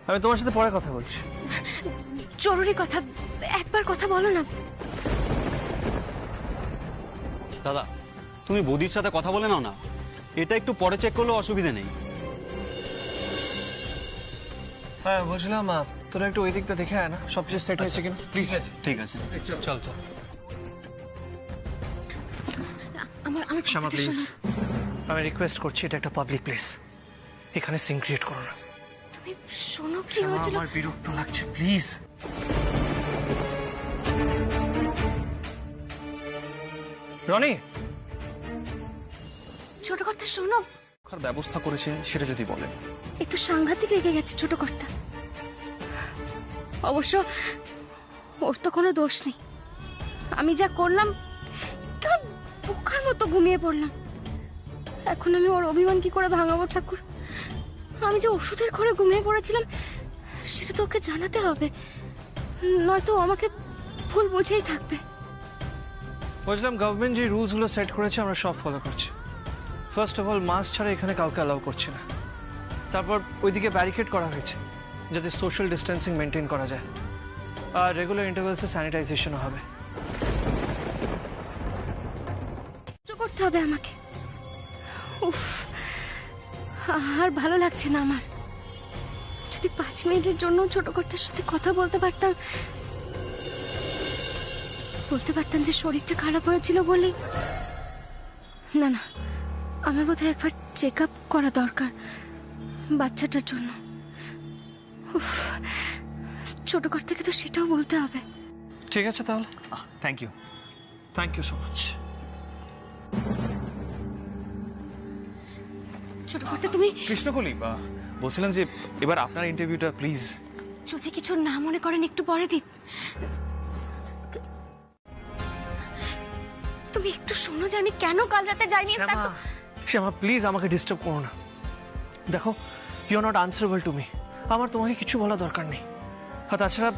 আমি তোমার সাথে পরে কথা বলছি। জরুরি কথা, একবার কথা বলো না। দাদা, তুমি বৌদির সাথে কথা বলে নাও না, এটা একটু পরে চেক করলেও অসুবিধা নেই। হ্যাঁ বুঝলাম, তোরা একটু ওই দিকটা দেখে আয় না, সব কিছু সেট হয়েছে কিনা প্লিজ। ঠিক আছে, চল চল। আমার শ্যামা কথাটা প্লিজ, শোনো। আমি রিকোয়েস্ট করছি, এটা একটা পাবলিক প্লেস, এখানে সিন ক্রিয়েট করো না। তুমি শোনো কি শ্যামা, হয়েছিল। আমার বিরক্ত লাগছে, প্লিজ। রনি, ছোট কর্তা শোনো। ব্যবস্থা করেছে সেটা যদি বলেন। একটু সাংঘাতিক রেগে গেছে ছোট কর্তা। অবশ্য ওর তো কোনো দোষ নেই, আমি যা করলাম কেমন বোকার মতো ঘুমিয়ে পড়লাম। এখন আমি ওর অভিমান কি করে ভাঙাবো ঠাকুর? আমি যে ওষুধের ঘরে ঘুমিয়ে পড়েছিলাম সেটা তো ওকে জানাতে হবে, নয়তো আমাকে ভুল বুঝেই থাকবে। বুঝলাম, গভর্নমেন্ট যে রুলস গুলো সেট করেছে আমরা সব ফলো করছি। ফার্স্ট অফ অল, মাস্ক ছাড়া এখানে কাউকে অ্যালাউ করছে না। তারপর ওইদিকে ব্যারিকেড করা হয়েছে যাতে সোশ্যাল ডিস্টেন্সিং মেনটেন করা যায়, আর রেগুলার ইন্টারভেলসে স্যানিটাইজেশনও হবে। করতে হবে আমাকে। উফ, আর ভালো লাগছে না আমার। যদি 5 মিনিটের জন্য ছোট কর্তার সাথে কথা বলতে পারতাম যে শরীরটা খারাপ হয়েছিল বলেই। না না, আমার বোধহয় একবার চেক আপ করা দরকার বাচ্চাটার জন্য। উফ, ছোট কর্তাকে তো সেটাও বলতে হবে। ঠিক আছে তাহলে, থ্যাংক ইউ সো মাচ। ছোট কর্তা তুমি কৃষ্ণকলি, বলছিলাম যে এবার আপনার ইন্টারভিউটা প্লিজ। যদি কিছু না মনে করেন একটু পরে দিন। তুমি একটু শোনো যে আমি কেন কাল রাতে যাইনি। শ্যামা প্লিজ, আমাকে ডিস্টার্ব করো না। দেখো, you are not answerable to me. আমার তোমাকে কিছু বলা দরকার নেই। আর তাছাড়া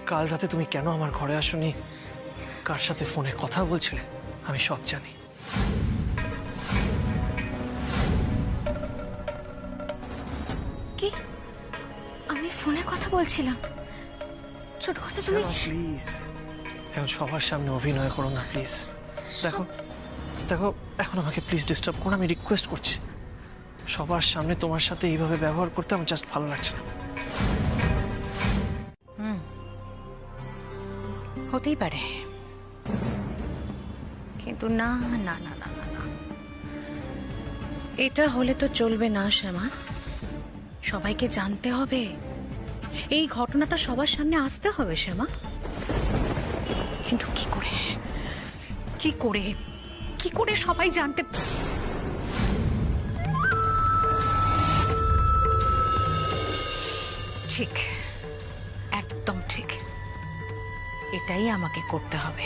কাল রাতে তুমি কেন আমার ঘরে আসোনি, কার সাথে ফোনে কথা বলছিলে, আমি সব জানি। কি? আমি ফোনে কথা বলছিলাম? ছোট কথা তুমি প্লিজ এখন সবার সামনে অভিনয় করো না প্লিজ। দেখো দেখো, এখন আমাকে প্লিজ ডিস্টার্ব করো, আমি রিকোয়েস্ট করছি। সবার সামনে তোমার সাথে এইভাবে ব্যবহার করতে আমার জাস্ট ভালো লাগছে না। হতেই পারে, কিন্তু না না না না না, এটা হলে তো চলবে না শ্যামা। সবাইকে জানতে হবে, এই ঘটনাটা সবার সামনে আসতে হবে শ্যামা। কিন্তু কি করে কি করে কি করে সবাই জানতে? ঠিক, একদম ঠিক, এটাই আমাকে করতে হবে।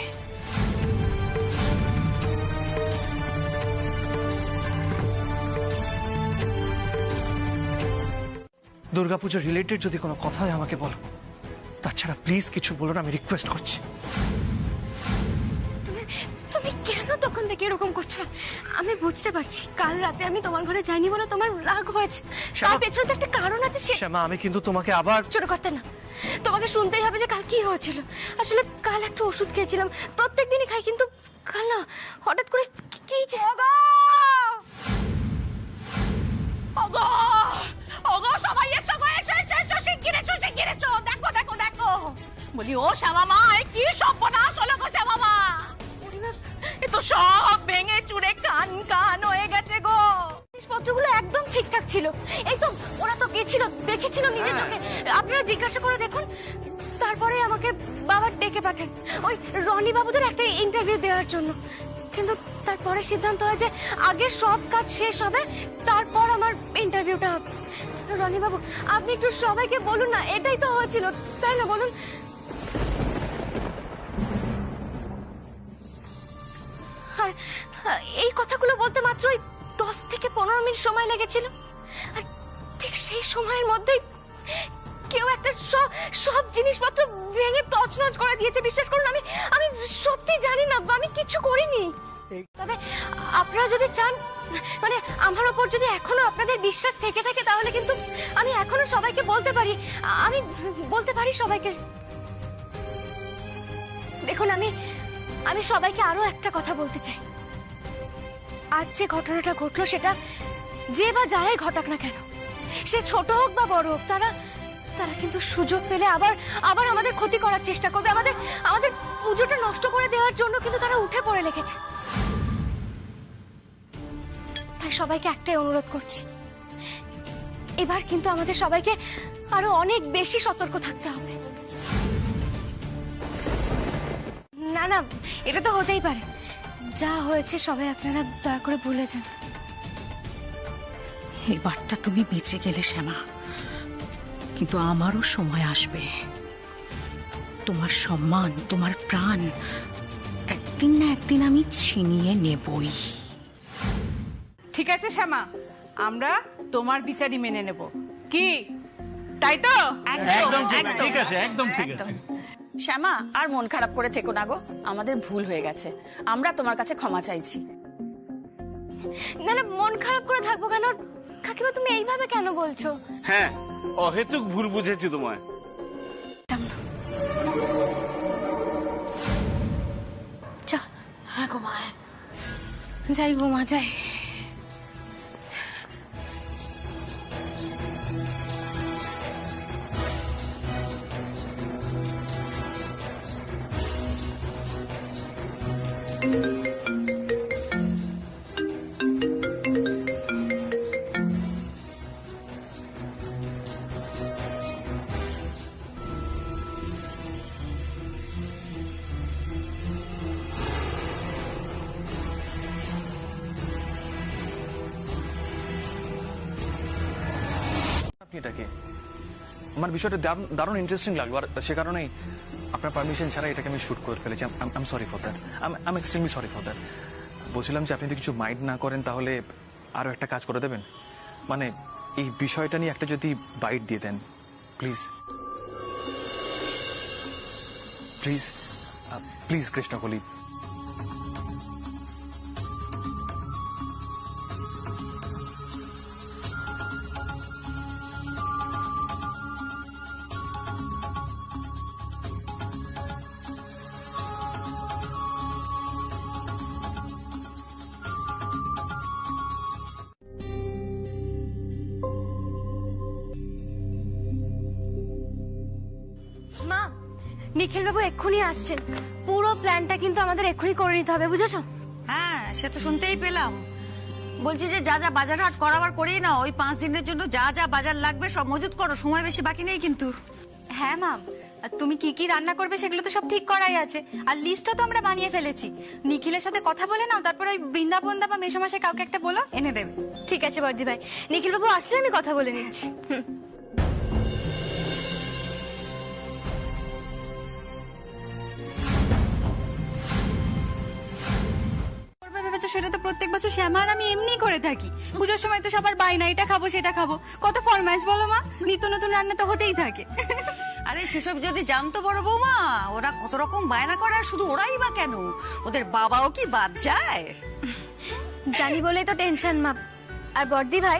দুর্গাপুজো রিলেটেড যদি কোনো কথা হয় আমাকে বলো, তাছাড়া প্লিজ কিছু বলো না, আমি রিকোয়েস্ট করছি। তুমি কেন তখন থেকে এরকম করছো? আমি বুঝতে পারছি কাল রাতে আমি তোমার ঘরে যাইনি বলে তোমার রাগ হয়েছে, তার পেছনে তো একটা কারণ আছে। শ্যামা, আমি কিন্তু তোমাকে আবার। ছোট কথা না, তোমাকে শুনতেই হবে যে কাল কি হয়েছিল। আসলে কাল একটা ওষুধ খেয়েছিলাম, প্রত্যেকদিনই খাই, কিন্তু কাল না হঠাৎ করে কি যে। সবাই এসো, শিগগির এসো, দেখো দেখো দেখো। বলি ও শ্যামা মা, কি সর্বনাশ হলো গো শ্যামা মা। এ তো সব ভেঙে চুরে কান কান হয়ে গেছে গো। জিনিসপত্রগুলো একদম ঠিকঠাক ছিল, এই তো ওরা তো গেছিল, দেখেছিল নিজের চোখে। আপনারা জিজ্ঞাসা করে দেখুন। তারপরে আমাকে বাবা ডেকে পাঠান ওই রনি বাবুদের একটা ইন্টারভিউ দেওয়ার জন্য। কিন্তু তারপরে সিদ্ধান্ত হয় যে আগে সব কাজ শেষ হবে, তারপর আমার ইন্টারভিউটা হবে। রনি বাবু, আপনি একটু সবাইকে বলুন না, এটাই তো হয়েছিল, তাই না? বলুন। আর এই কথাগুলো বলতে মাত্রই 10 থেকে 15 মিনিট সময় লেগেছিল। আর ঠিক সেই সময়ের মধ্যেই কেউ একটা সব জিনিসপত্র ভেঙে তছনছ করে দিয়েছে। বিশ্বাস করুন, আমি সত্যি জানি না, আমি কিছু করিনি। তবে আপনারা যদি চান, মানে আমার উপর যদি এখনো আপনাদের বিশ্বাস থেকে থাকে, তাহলে কিন্তু আমি এখনো সবাইকে বলতে পারি, আমি বলতে পারি সবাইকে। দেখুন, আমি সবাইকে আরো একটা কথা বলতে চাই। আজ যে ঘটনাটা ঘটলো, সেটা যে বা যারাই ঘটাক না কেন, সে ছোট হোক বা বড় হোক, তারা কিন্তু সুযোগ পেলে আবার আমাদের ক্ষতি করার চেষ্টা করবে, আমাদের পুজোটা নষ্ট করে দেওয়ার জন্য কিন্তু তারা উঠে পড়ে লেগেছে। তাই সবাইকে একটাই অনুরোধ করছি, এবার কিন্তু আমাদের সবাইকে আরো অনেক বেশি সতর্ক থাকতে হবে। না না, এটা তো হতেই পারে, যা হয়েছে সবাই আপনারা দয়া করে ভুলে যান। এবারটা তুমি বেঁচে গেলে শ্যামা, কিন্তু আমারও সময় আসবে। তোমার সম্মান, তোমার প্রাণ একদিন না একদিন আমি ছিনিয়ে নেবই। ঠিক আছে শ্যামা, আমরা তোমার বিচারই মেনে নেব, কি তাই তো? একদম ঠিক আছে, একদম ঠিক আছে। শ্যামা, আর মন খারাপ করে থেকো না গো, আমাদের ভুল হয়ে গেছে, আমরা তোমার কাছে ক্ষমা চাইছি। না না, মন খারাপ করে থাকবো কেন? কাকিমা, তুমি এইভাবে কেন বলছো? হ্যাঁ, অহেতুক ভুল বুঝেছি তোমায়। চল, হ্যাঁ ঘুমায়, যাই ঘুমা যাই। আপনি এটাকে, আমার বিষয়টা দারুণ ইন্টারেস্টিং লাগলো, আর সে কারণেই আপনার পারমিশন ছাড়া এটাকে আমি শুট করে ফেলেছি। I am sorry for that, I am extremely sorry for that. বলছিলাম যে আপনি যদি কিছু মাইন্ড না করেন তাহলে আরো একটা কাজ করে দেবেন, মানে এই বিষয়টা নিয়ে একটা যদি বাইট দিয়ে দেন প্লিজ, প্লিজ প্লিজ কৃষ্ণকলি। মা, নিখিল বাবু এক্ষুনি আসছেন, পুরো প্ল্যানটা কিন্তু আমাদের এক্ষুনি করে নিতে হবে, বুঝেছো? হ্যাঁ, সে তো শুনতেই পেলাম। বলছি যে যা যা বাজার হাট করাবার করেই না, ওই 5 দিনের জন্য যা যা বাজার লাগবে সব মজুত করো, সময় বেশি বাকি নেই কিন্তু। হ্যাঁ মাম, আর তুমি কি কি রান্না করবে সেগুলো তো সব ঠিক করাই আছে, আর লিস্টও তো আমরা বানিয়ে ফেলেছি। নিখিলের সাথে কথা বলে নাও, তারপর ওই বৃন্দাবন দা বা মেসোমশাই কাউকে একটা বলো, এনে দেবে। ঠিক আছে বর্দি ভাই, নিখিল বাবু আসলে আমি কথা বলে নিচ্ছি। করবে ভেবেছো, সেটা তো প্রত্যেক বছর শ্যামা আর আমি এমনি করে থাকি। পুজোর সময় তো সবার বায়না, এটা খাবো সেটা খাবো, কত ফরমাইশ বলো মা, নিত্য নতুন রান্না তো হতেই থাকে। আরে সেসব যদি জানতো বড় বৌমা, ওরা কত রকম বায়না করে, আর শুধু ওরাই বা কেন, ওদের বাবাও কি বাদ যায়? জানি বলেই তো টেনশন মা। আর বর্দি ভাই,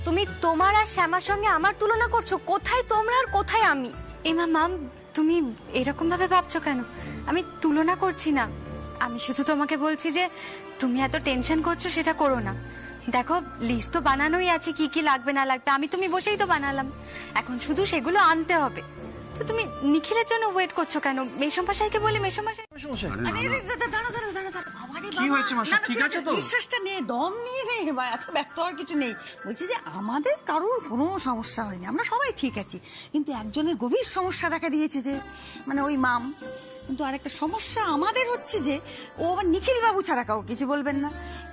তুমি তোমার আর শ্যামার সঙ্গে আমার তুলনা করছো, কোথায় তোমরা আর কোথায় আমি? এমা মাম, তুমি এরকম ভাবে ভাবছো কেন? আমি তুলনা করছি না, আমি শুধু তোমাকে বলছি যে তুমি এত টেনশন করছো সেটা করো না। দেখো, লিস্ট তো বানানোই আছে, কি কি লাগবে না লাগবে, আমি তুমি বসেই তো বানালাম, এখন শুধু সেগুলো আনতে হবে। তো তুমি নিখিলের জন্য ওয়েট করছো কেন? মেসোমশাইকে বলে মেসোমশাই। কি হয়েছে মাসি, ঠিক আছে তো? বিশ্বাসটা নে, দম নিয়ে নে, বা এত ব্যস্ত হওয়ার কিছু নেই। বলছি যে আমাদের কারোর কোনো সমস্যা হয়নি, আমরা সবাই ঠিক আছি, কিন্তু একজনের গভীর সমস্যা দেখা দিয়েছে, যে মানে ওই মাম। কিন্তু আরেকটা সমস্যা আমাদের হচ্ছে যে ও আবার নিখিল বাবু ছাড়া কাউ কিছু বলবেন না।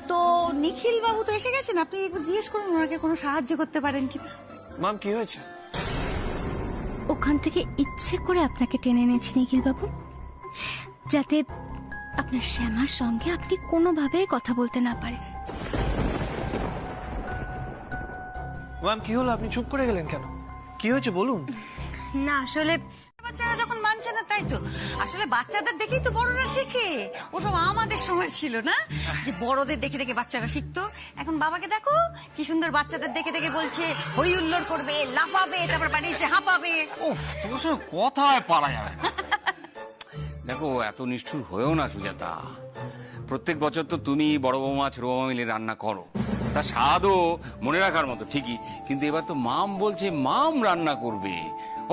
তো নিখিল বাবু তো এসে গেছেন, আপনি একটু জিজ্ঞেস করুন ওনাকে কোনো সাহায্য করতে পারেন কি। মাম কি হয়েছে? ওখান থেকে ইচ্ছে করে আপনাকে টেনে এনেছি নিখিল বাবু, যাতে আপনার শ্যামার সঙ্গে আপনি কোনোভাবে কথা বলতে না পারেন। ম্যাম কি হলো, আপনি চুপ করে গেলেন কেন? কি হয়েছে বলুন। না আসলে বাচ্চারা যখন মানছে না তাই তো। আসলে বাচ্চাদের দেখেই তো বড়রা শেখে। ওসব আমাদের সময় ছিল না যে বড়দের দেখে দেখে বাচ্চারা শিখতো। এখন বাবাকে দেখো কি সুন্দর বাচ্চাদের দেখে দেখে বলছে হই হুল্লোড় করবে, লাফাবে, তারপর বাড়ি এসে হাঁপাবে। উফ, তোমার সঙ্গে কথায় পারা যাবে না। দেখো, এত নিষ্ঠুর হয়েও না সুজাতা। প্রত্যেক বছর তো তুমি বড় বৌমা ছোট বৌমা মিলে রান্না করো, তা স্বাদও মনে রাখার মতো ঠিকই, কিন্তু এবার তো মাম বলছে মাম রান্না করবে।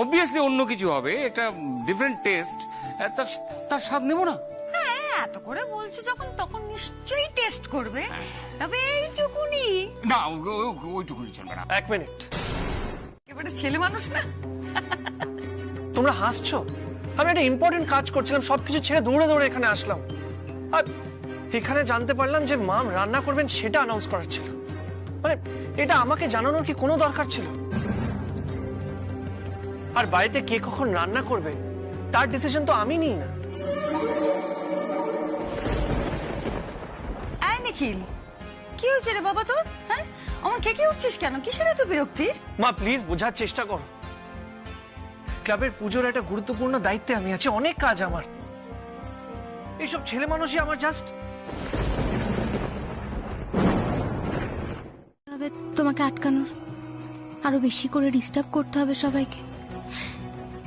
অবভিয়াসলি অন্য কিছু হবে, একটা ডিফারেন্ট টেস্ট, তার স্বাদ নেবো না? হ্যাঁ, এত করে বলছো যখন তখন নিশ্চয়ই টেস্ট করবে। তবে এইটুকুনি না, ওইটুকুনি চলবে না। 1 মিনিট, এবারে ছেলে মানুষ না। তোমরা হাসছো? আমি একটা ইম্পর্টেন্ট কাজ করছিলাম, সবকিছু ছেড়ে দৌড়ে দৌড়ে এখানে আসলাম। আর এখানে জানতে পারলাম যে মাম রান্না করবেন, সেটা অ্যানাউন্স করার ছিল। মানে এটা আমাকে জানানোর কি কোনো দরকার ছিল? আর বাড়িতে কে কখন রান্না করবে তার ডিসিশন তো আমি নিই না। আয় নিখিল, কি হয়েছে রে বাবা তোর? হ্যাঁ, আমার খেকে উঠছিস কেন? কিসের এত বিরক্তি? মা প্লিজ বোঝার চেষ্টা করো, ক্লাবের পুজোর একটা গুরুত্বপূর্ণ দায়িত্বে আমি আছি, অনেক কাজ আমার। এইসব ছেলে মানুষই আমার জাস্ট তোমাকে আটকানোর, আরো বেশি করে ডিস্টার্ব করতে হবে সবাইকে,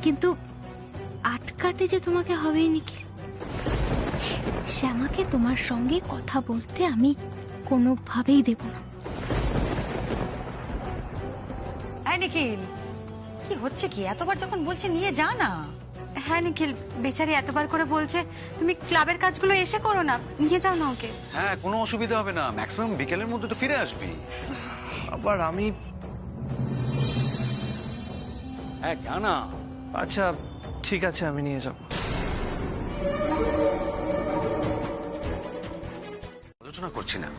কিন্তু আটকাতে যে তোমাকে হবেই নাকি। শ্যামাকে তোমার সঙ্গে কথা বলতে আমি কোনোভাবেই দেব না। আয় নিখিল, কি হচ্ছে কি? এতবার যখন বলছে নিয়ে যা না। হ্যাঁ নিখিল, বেচারি এতবার করে বলছে, তুমি ক্লাবের কাজগুলো এসে করো না, নিয়ে যাও না ওকে। হ্যাঁ, কোনো অসুবিধা হবে না, ম্যাক্সিমাম বিকেলের মধ্যে তো ফিরে আসবি। আবার আমি হ্যাঁ, জানা। আচ্ছা ঠিক আছে, আমি নিয়ে যাব। আলোচনা করছি না।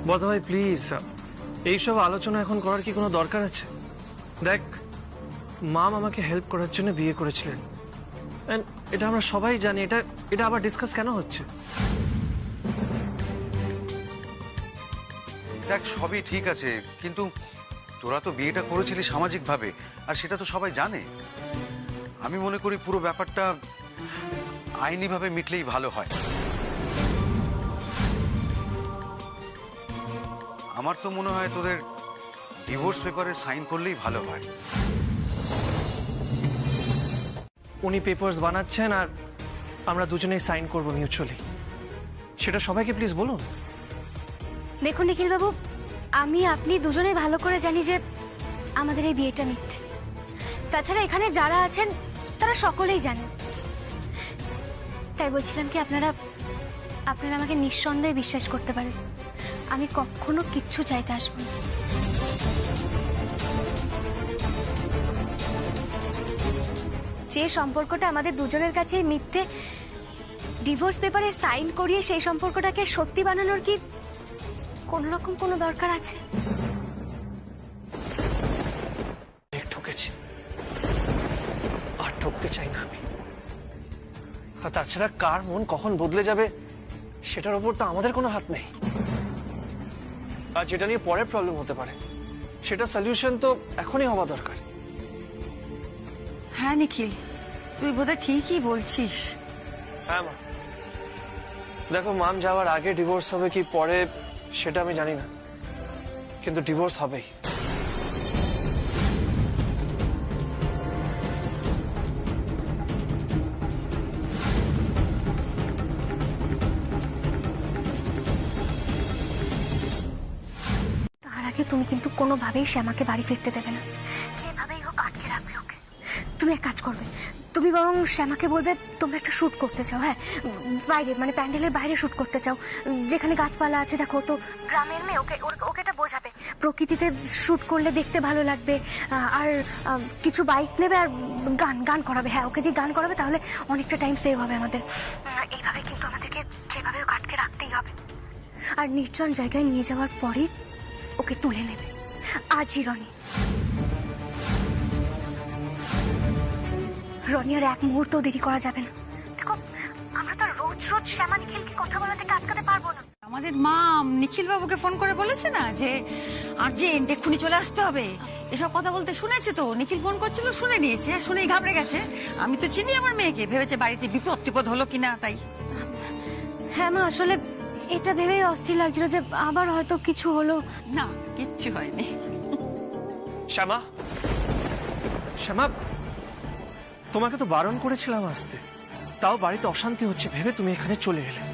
বড় ভাই প্লিজ, এইসব আলোচনা এখন করার কি কোনো দরকার আছে? দেখ, মাম আমাকে হেল্প করার জন্য বিয়ে করেছিলেন, And এটা আমরা সবাই জানি। এটা আবার ডিসকাস কেন হচ্ছে? দেখ, সবই ঠিক আছে, কিন্তু তোরা তো বিয়েটা করেছিলি সামাজিক ভাবে, আর সেটা তো সবাই জানে। আমি মনে করি পুরো ব্যাপারটা আইনি ভাবে মিটলেই ভালো হয়। আমার তো মনে হয় তোদের ডিভোর্স পেপারে সাইন করলেই ভালো হয়। উনি পেপারস বানাচ্ছেন আর আমরা দুজনেই সাইন করব মিউচুয়ালি, সেটা সবাইকে প্লিজ বলুন। দেখুন নিখিল বাবু, আমি আপনি দুজনেই ভালো করে জানি যে আমাদের এই বিয়েটা মিথ্যে। তাছাড়া এখানে যারা আছেন তারা সকলেই জানেন। তাই বলছিলাম কি, আপনারা আমাকে নিঃসন্দেহে বিশ্বাস করতে পারেন। আমি কখনো কিচ্ছু চাইতে আসবো না। যে সম্পর্কটা আমাদের দুজনের কাছে মিথ্যে, ডিভোর্স পেপারে সাইন করিয়ে সেই সম্পর্কটাকে সত্যি বানানোর কি কোন রকম কোনো দরকার আছে? ঠকেছি, আর ঠকতে চাই না আমি। আর তাছাড়া কার মন কখন বদলে যাবে সেটার উপর তো আমাদের কোনো হাত নেই। আর যেটা নিয়ে পরে প্রবলেম হতে পারে, সেটা সলিউশন তো এখনই হওয়া দরকার। হ্যাঁ নিখিল, তুই বোধহয় ঠিকই বলছিস। হ্যাঁ মা, দেখো, মাম যাওয়ার আগে ডিভোর্স হবে কি পরে সেটা আমি জানি না, কিন্তু ডিভোর্স হবেই। তার আগে তুমি কিন্তু কোনোভাবেই শ্যামাকে বাড়ি ফিরতে দেবে না, যেভাবেই হোক আটকে রাখবে ওকে। তুমি এক কাজ করবে, তুমি বরং শ্যামাকে বলবে তোমরা একটা শুট করতে চাও। হ্যাঁ, বাইরে, মানে প্যান্ডেলের বাইরে শুট করতে চাও, যেখানে গাছপালা আছে। দেখো, তো গ্রামের মেয়ে, ওকে এটা বোঝাবে প্রকৃতিতে শুট করলে দেখতে ভালো লাগবে। আর কিছু বাইক নেবে আর গান করাবে। হ্যাঁ, ওকে দিয়ে গান করাবে, তাহলে অনেকটা টাইম সেভ হবে আমাদের। এইভাবে কিন্তু আমাদেরকে যেভাবে হোক আটকে রাখতেই হবে। আর নির্জন জায়গায় নিয়ে যাওয়ার পরই ওকে তুলে নেবে আজই রনি আর এক মুহূর্ত দেরি করা যাবে না। দেখো, আমরা তো রোজ শ্যামা নিখিলকে কথা বলা থেকে আটকাতে পারবো না। আমাদের মা নিখিল বাবুকে ফোন করে বলেছে না যে আর্জেন্ট এক্ষুনি চলে আসতে হবে, এসব কথা বলতে শুনেছে তো। নিখিল ফোন করছিল, শুনে নিয়েছে, শুনেই ঘাবড়ে গেছে। আমি তো চিনি আমার মেয়েকে, ভেবেছে বাড়িতে বিপদ টিপদ হলো কিনা তাই। হ্যাঁ মা, আসলে এটা ভেবেই অস্থির লাগছিল যে আবার হয়তো কিছু হলো। না, কিচ্ছু হয়নি। শ্যামা, শ্যামা, তোমাকে তো বারণ করেছিলাম আসতে, তাও বাড়িতে অশান্তি হচ্ছে ভেবে তুমি এখানে চলে এলে।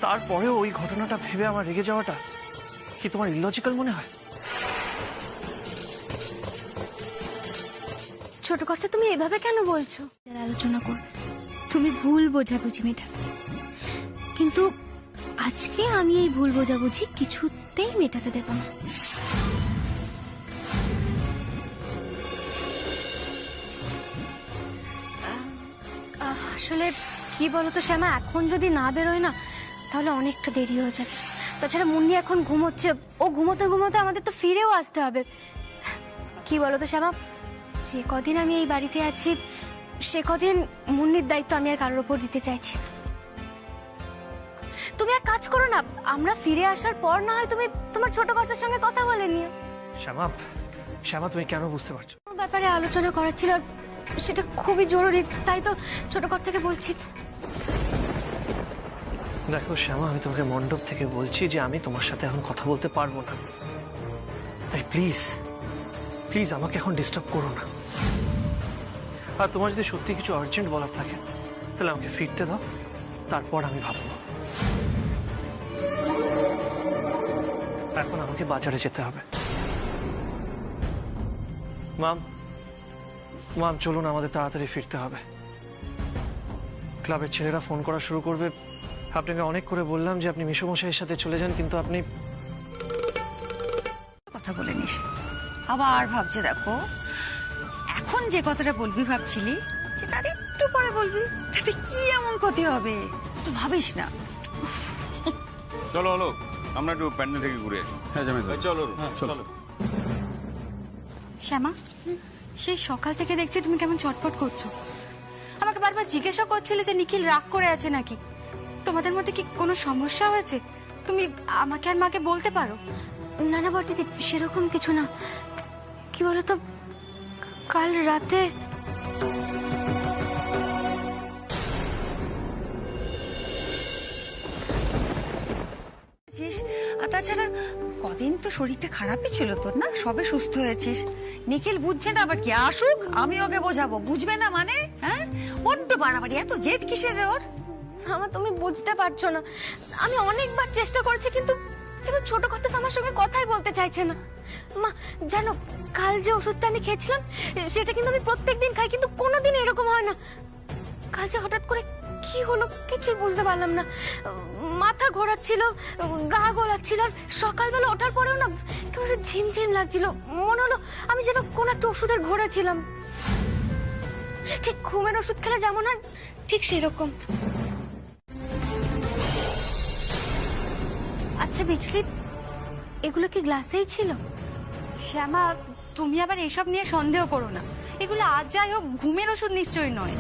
তারপরেও ওই ঘটনাটা ভেবে আমার রেগে যাওয়াটা কি তোমার ইলজিক্যাল মনে হয়? ছোট কথা, তুমি এভাবে কেন বলছো? আলোচনা কর, তুমি ভুল বোঝাবুঝি মেটাবে, কিন্তু আজকে আমি এই ভুল বোঝাবুঝি কিছুতেই মেটাতে দেব না। আসলে কি বলতো শ্যামা, এখন যদি না বেরোয় না তাহলে অনেকটা দেরি হয়ে যাবে। তাছাড়া মুন্নি এখন ঘুমোচ্ছে, ও ঘুমোতে ঘুমোতে আমাদের তো ফিরেও আসতে হবে। কি বলতো শ্যামা, যে কদিন আমি এই বাড়িতে আছি সে কদিন মুন্নির দায়িত্ব আমি আর কারোর উপর দিতে চাইছি না। তুমি এক কাজ করো না, আমরা ফিরে আসার পর না হয় তুমি তোমার ছোট কর্তার সঙ্গে কথা বলে নিও। শ্যামা, শ্যামা, তুমি কেন বুঝতে পারছো? ব্যাপারে আলোচনা করার ছিল, সেটা খুবই জরুরি, তাই তো ছোট কর্তাকে বলছি। দেখো শ্যামা, আমি তোমাকে মণ্ডপ থেকে বলছি যে আমি তোমার সাথে এখন কথা বলতে পারবো না, তাই প্লিজ প্লিজ আমাকে এখন ডিস্টার্ব করো না। আর তোমার যদি সত্যি কিছু আর্জেন্ট বলার থাকে তাহলে আমাকে ফিরতে দাও, তারপর আমি ভাববো। এখন আমাকে বাজারে যেতে হবে। মাম, মাম চলুন, আমাদের তাড়াতাড়ি ফিরতে হবে। ক্লাবের ছেলেরা ফোন করা শুরু করবে। আপনাকে অনেক করে বললাম যে আপনি মেসোমশাইয়ের সাথে চলে যান, কিন্তু আপনি কথা বলে নিস, আবার ভাবছে দেখো এখন যে কথাটা বলবি ভাবছিলি সেটা আর একটু পরে বলবি, তাতে কি এমন ক্ষতি হবে? তো ভাবিস না। চলো হলো, আমরা একটু প্যান্ডেল থেকে ঘুরে আসি। হ্যাঁ জামাই ভাই, চলো চলো। শ্যামা, সেই সকাল থেকে দেখছি তুমি কেমন চটপট করছো। আমাকে বারবার জিজ্ঞাসা করছিলে যে নিখিল রাগ করে আছে নাকি। তোমাদের মধ্যে কি কোনো সমস্যা হয়েছে? তুমি আমাকে আর মাকে বলতে পারো। না না বর্দিদি, সেরকম কিছু না। কি বলতো, কাল রাতে আর তাছাড়া কদিন তো শরীরটা খারাপই ছিল তোর, না? সবে সুস্থ হয়েছিস। নিখিল বুঝছে না, আবার কি আসুক আমি ওকে বোঝাবো, বুঝবে না মানে? হ্যাঁ, বড্ড বাড়াবাড়ি, এত জেদ কিসের ওর? আমার তুমি বুঝতে পারছো না, আমি অনেকবার চেষ্টা করেছি কিন্তু কিন্তু ছোট কর্তা তো আমার সঙ্গে কথাই বলতে চাইছে না। মা জানো, কাল যে ওষুধটা আমি খেয়েছিলাম সেটা কিন্তু আমি প্রত্যেকদিন খাই, কিন্তু কোনোদিন এরকম হয় না। কাল যে হঠাৎ করে কি হলো কিছুই বুঝতে পারলাম না। মাথা ঘোরাচ্ছিল, গা গোলাচ্ছিল, আর সকালবেলা ওঠার পরেও না কেমন ঝিমঝিম লাগছিল, মনে হলো আমি যেন কোন একটা ওষুধের ঘোরে ছিলাম। ঠিক ঘুমের ওষুধ খেলে যেমন হয় ঠিক সেরকম। আচ্ছা বিজলি, এগুলো কি গ্লাসেই ছিল? শ্যামা, তুমি আবার এসব নিয়ে সন্দেহ করো না। এগুলো আজ যাই হোক ঘুমের ওষুধ নিশ্চয়ই নয়।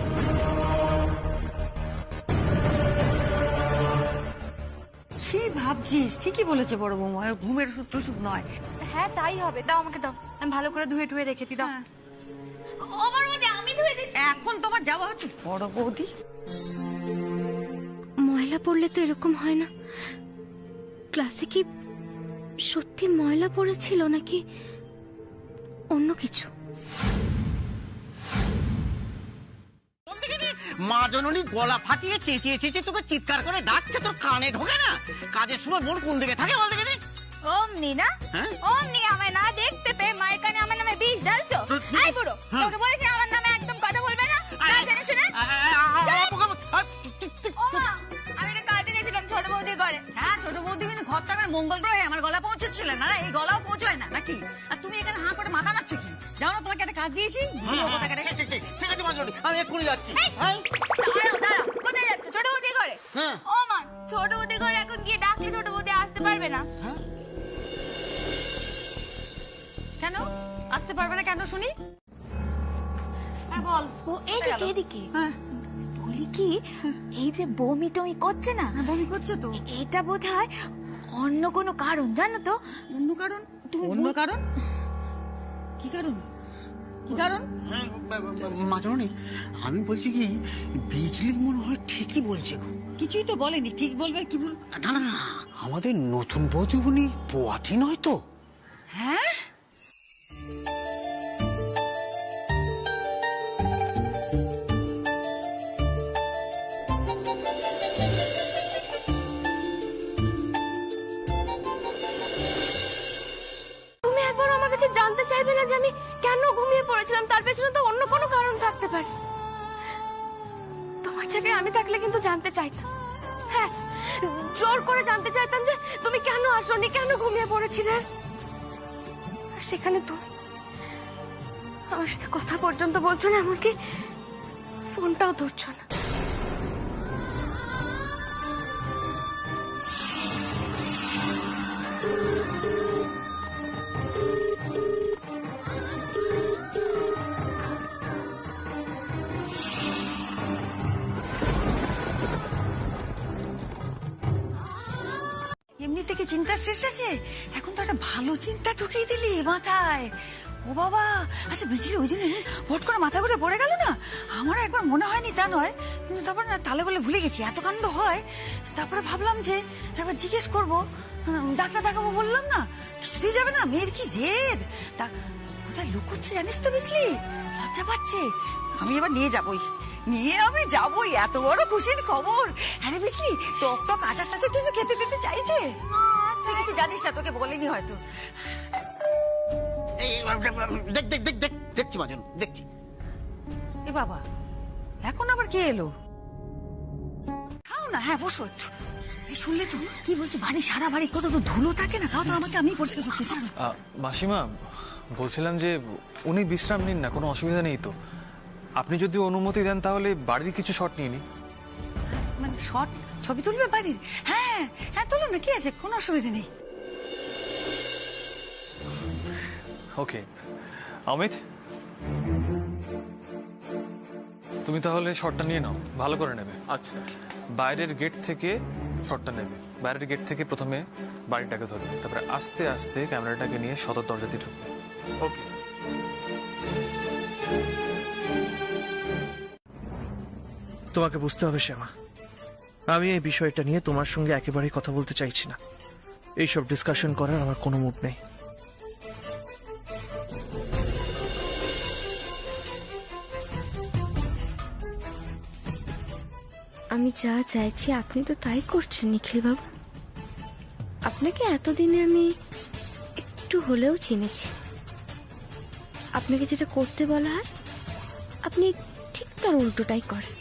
কি ভাবছিস? ঠিকই বলেছে বড় বৌমা, ঘুমের ওষুধ টষুধ নয়। হ্যাঁ তাই হবে, দাও আমাকে দাও, আমি ভালো করে ধুয়ে টুয়ে রেখে দিই, দাও। আমি ধুয়ে দিচ্ছি। এখন তোমার যাওয়া হচ্ছে বড় বৌদি? ময়লা পড়লে তো এরকম হয় না। ক্লাসে কি সত্যি ময়লা পড়েছিল নাকি অন্য কিছু? মা জননী গলা ফাটিয়ে চেঁচিয়ে চেঁচিয়ে তোকে চিৎকার করে ডাকছে, তোর কানে ঢোকে না? কাজের সময় মন কোন দিকে থাকে বল দেখে? অমনি না, অমনি আমায় না দেখতে পেয়ে মায়ের কানে আমার নামে বিষ ঢালছো? এই বুড়ো, তোকে বলেছি আমার নামে একদম কথা বলবে না, না জেনে শুনে। আমি একটা কাজে গেছিলাম ছোট বৌদির ঘরে। হ্যাঁ, ছোট বৌদি মানে ঘরটা আমার মঙ্গল গ্রহে আমার গলা পৌঁছেছিল না, এই গলাও পৌঁছয় না নাকি? আর তুমি এখানে হাঁ করে মাথা নাচ্ছ কি? যাও না, তোমাকে একটা কাজ দিয়েছি। ঠিক আছে মা জননী, আমি এক্ষুনি যাচ্ছি। দাঁড়াও দাঁড়াও, কোথায় যাচ্ছ? ছোট বৌদির ঘরে? ও মা, ছোট বৌদির ঘরে এখন গিয়ে ডাকলে ছোট বৌদি আসতে পারবে না। কেন আসতে পারবে না? কেন শুনি? হ্যাঁ বল। ও এদিকে এদিকে। হ্যাঁ বলি কি এই যে বমি টমি করছে না, বমি করছে তো। এটা বোধহয় অন্য কোনো কারণ, জানো তো? অন্য কারণ? অন্য কারণ? কি কারণ? কি কারণ? মাজননি, আমি বলছি কি, বিজলির মনে হয় ঠিকই বলছে গো। কিছুই তো বলেনি, ঠিক বলবে কি বল? না না, আমাদের নতুন বৌদিমণি পোয়াতি নয় তো? হ্যাঁ, তুমি একবার আমার কাছে জানতে চাইবে না যে আমি কেন ঘুমিয়ে পড়েছিলাম? তার পেছনে তো অন্য কোনো কারণ থাকতে পারে। তোমার জায়গায় আমি থাকলে কিন্তু জানতে চাইতাম। হ্যাঁ, জোর করে জানতে চাইতাম যে তুমি কেন আসোনি, কেন ঘুমিয়ে পড়েছিলে। আর সেখানে তুমি আমার সাথে কথা পর্যন্ত বলছো না, এমনকি ফোনটাও ধরছো না। এমনি থেকে চিন্তা শেষ আছে, এখন তো একটা ভালো চিন্তা ঢুকিয়ে দিলি মাথায়। ও বাবা, আচ্ছা বিজলি ওই জন্য হট করে মাথা ঘুরে পড়ে গেল না? আমার একবার মনে হয়নি তা নয়, কিন্তু তারপর না তালে বলে ভুলে গেছি এত কাণ্ড হয়। তারপরে ভাবলাম যে একবার জিজ্ঞেস করবো, ডাক্তার দেখাবো বললাম না, কিছুতেই যাবে না, মেয়ের কি জেদ। তা কোথায় লুকোচ্ছে জানিস তো বিজলি, লজ্জা পাচ্ছে। আমি এবার নিয়ে যাবোই, এত বড় খুশির খবর। আরে বিজলি, টক টক আচার টাচার কিছু খেতে টেতে চাইছে। তুই কিছু জানিস না, তোকে বলিনি হয়তো। দেখছি মাজন, দেখছি। এ বাবা, এখন আবার কে এলো? খাও না, হ্যাঁ বসো একটু। এই শুনলে তো কি বলছে, বাড়ি সারা বাড়ি কত তো ধুলো থাকে না, তাও তো আমাকে আমি পরিষ্কার করতে চাই। মাসিমা, বলছিলাম যে উনি বিশ্রাম নিন না, কোনো অসুবিধা নেই তো। আপনি যদি অনুমতি দেন তাহলে বাড়ির কিছু শট নিয়ে নি। মানে শর্ট ছবি তুলবে বাড়ির? হ্যাঁ হ্যাঁ, তুলো না, কি আছে, কোনো অসুবিধা নেই। ওকে অমিত, তুমি তাহলে শটটা নিয়ে নাও, ভালো করে নেবে। আচ্ছা, বাইরের গেট থেকে শটটা নেবে। বাইরের গেট থেকে প্রথমে বাড়িটাকে ধরবে, তারপরে আস্তে আস্তে ক্যামেরাটাকে নিয়ে সদর দরজা দিয়ে ঢুকবে। ওকে। তোমাকে বুঝতে হবে শ্যামা, আমি এই বিষয়টা নিয়ে তোমার সঙ্গে একেবারেই কথা বলতে চাইছি না। এইসব ডিসকাশন করার আমার কোনো মুড নেই। আমি যা চাইছি আপনি তো তাই করছেন নিখিল বাবু। আপনাকে এতদিনে আমি একটু হলেও চিনেছি। আপনাকে যেটা করতে বলা হয় আপনি ঠিক তার উল্টোটাই করেন।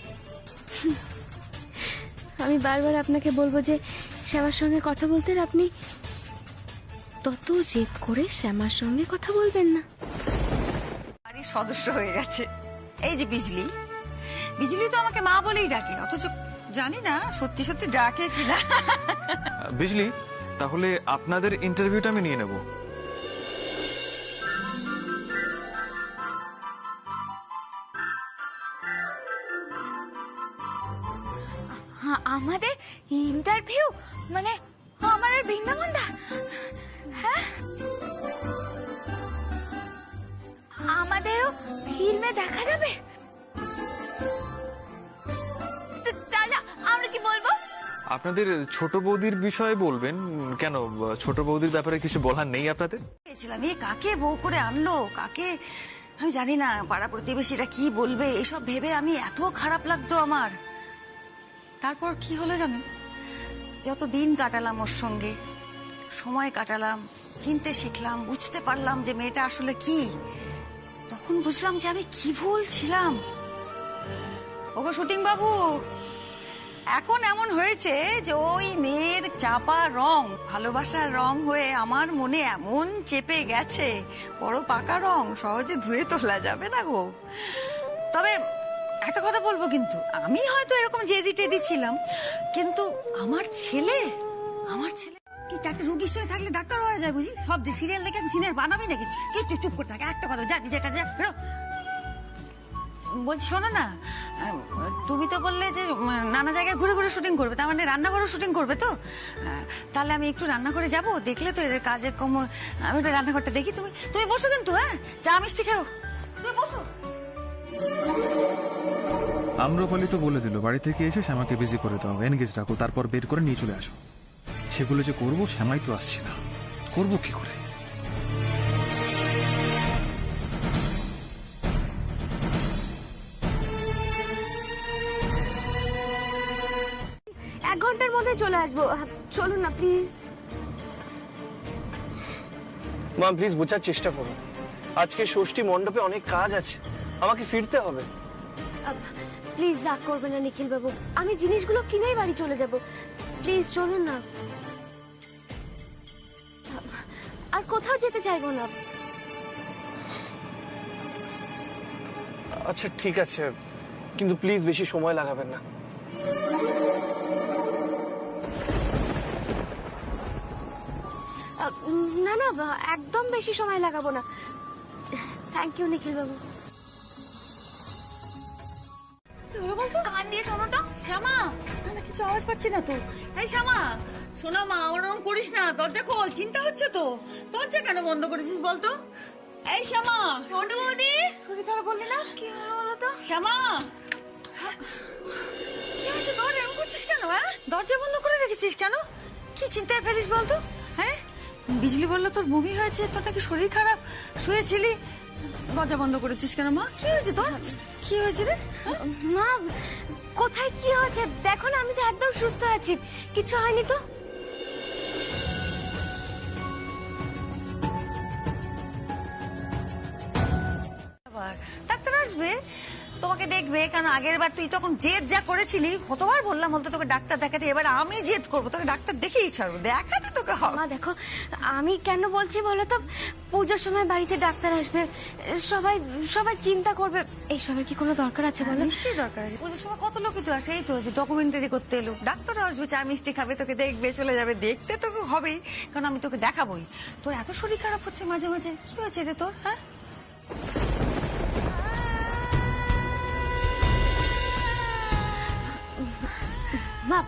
আমি বারবার আপনাকে বলবো যে শ্যামার সঙ্গে কথা বলতে, আপনি তত জেদ করে শ্যামার সঙ্গে কথা বলবেন না। বাড়ির সদস্য হয়ে গেছে এই যে বিজলি। বিজলি তো আমাকে মা বলেই ডাকে, অথচ জানি না সত্যি সত্যি ডাকে কিনা। বিজলি, তাহলে আপনাদের ইন্টারভিউটা আমি নিয়ে নেব। আমাদের ইন্টারভিউ মানে আমাদের বৃন্দাবনটা? হ্যাঁ, আমাদেরও ফিল্মে দেখা যাবে। দাদা, আমরা কি বলবো? আপনাদের ছোট বৌদির বিষয়ে বলবেন কেন? ছোট বৌদির ব্যাপারে কিছু বলার নেই আপনাদের? কাকে বউ করে আনলো, কাকে আমি জানি না, পাড়া প্রতিবেশীরা কি বলবে এসব ভেবে আমি এত খারাপ লাগতো আমার। তারপর কি হলো জানো, যত দিন কাটালাম ওর সঙ্গে, সময় কাটালাম, চিনতে শিখলাম, বুঝতে পারলাম যে মেয়েটা আসলে কি, তখন বুঝলাম যে আমি কি ভুল ছিলাম। ওগো শুটিং বাবু, এখন এমন হয়েছে যে ওই মেয়ের চাপা রং ভালোবাসার রং হয়ে আমার মনে এমন চেপে গেছে, বড় পাকা রং, সহজে ধুয়ে তোলা যাবে না গো। তবে একটা কথা বলবো, কিন্তু আমি হয়তো এরকম জেদি টেদি ছিলাম, কিন্তু আমার ছেলে কি চারটে রুগীর সঙ্গে থাকলে ডাক্তার হয়ে যায় বুঝি? সব সিরিয়াল দেখে সিরিয়াল বানাবি নাকি? কি চুপ চুপ করে থাকে, একটা কথা, যা নিজের কাছে যা। বলছি শোনো না, তুমি তো বললে যে নানা জায়গায় ঘুরে ঘুরে শুটিং করবে, তার মানে রান্নাঘরে শুটিং করবে তো? তাহলে আমি একটু রান্নাঘরে যাব, দেখলে তো এদের কাজের কম, আমি ওটা রান্নাঘরটা দেখি। তুমি তুমি বসো কিন্তু, হ্যাঁ, চা মিষ্টি খেও, তুমি বসো। আম্রপালি তো বলে দিল বাড়ি থেকে এসে শ্যামাকে বিজি করে দাও, এনগেজ রাখো, তারপর বের করে নিয়ে চলে আসো। সেগুলো যে করবো, শ্যামাই তো আসছে না, করবো কি করে? 1 ঘন্টার মধ্যে চলে আসবো, চলুন না প্লিজ। মা প্লিজ বোঝার চেষ্টা করুন, আজকে ষষ্ঠী মণ্ডপে অনেক কাজ আছে, আমাকে ফিরতে হবে। প্লিজ রাগ করবেন না নিখিল বাবু, আমি জিনিসগুলো কিনেই বাড়ি চলে যাব, প্লিজ চলুন না। আর কোথাও যেতে চাইবো না। আচ্ছা ঠিক আছে, কিন্তু প্লিজ বেশি সময় লাগাবেন না। না না, একদম বেশি সময় লাগাবো না। থ্যাংক ইউ নিখিল বাবু। কান দিয়ে শোনো তো। শ্যামা, না কিছু আওয়াজ পাচ্ছি না তো। এই শ্যামা, শোনা মা, আমার ওরকম করিস না, দরজা খোল, চিন্তা হচ্ছে তো। দরজা কেন বন্ধ করেছিস বলতো? এই শ্যামা। ছোট বৌদি, শরীর খারাপ বললি না? কি হলো বলো তো? শ্যামা, কি হয়েছে তোর? এরকম করছিস কেন? হ্যাঁ, দরজা বন্ধ করে রেখেছিস কেন? কি চিন্তায় ফেলিস বলতো? হ্যাঁ, বিজলি বললো তোর বমি হয়েছে, তোর নাকি শরীর খারাপ, শুয়েছিলি, দরজা বন্ধ করেছিস কেন মা? কি হয়েছে তোর? কি হয়েছে রে? মা, কোথায় কি হয়েছে দেখো না, আমি তো একদম সুস্থ আছি, কিছু হয়নি তো। ডাক্তার আসবে, তোমাকে দেখবে, কারণ আগের বার তুই তখন জেদ যা করেছিলি, কতবার বললাম বলতো তোকে ডাক্তার দেখাতে, এবার আমি জেদ করবো, তোকে ডাক্তার দেখেই ছাড়বো, দেখাতে তোকে হবে। মা দেখো, আমি কেন বলছি বলো তো, পুজোর সময় বাড়িতে ডাক্তার আসবে, সবাই সবাই চিন্তা করবে, এইসবের কি কোনো দরকার আছে বলো? নিশ্চয়ই দরকার আছে, পুজোর সময় কত লোকই তো আসে, এই তো ডকুমেন্টারি করতে এলো, ডাক্তার আসবে, চা মিষ্টি খাবে, তোকে দেখবে, চলে যাবে, দেখতে তোকে হবেই, কারণ আমি তোকে দেখাবোই। তোর এত শরীর খারাপ হচ্ছে মাঝে মাঝে, কি হয়েছে রে তোর? হ্যাঁ, মা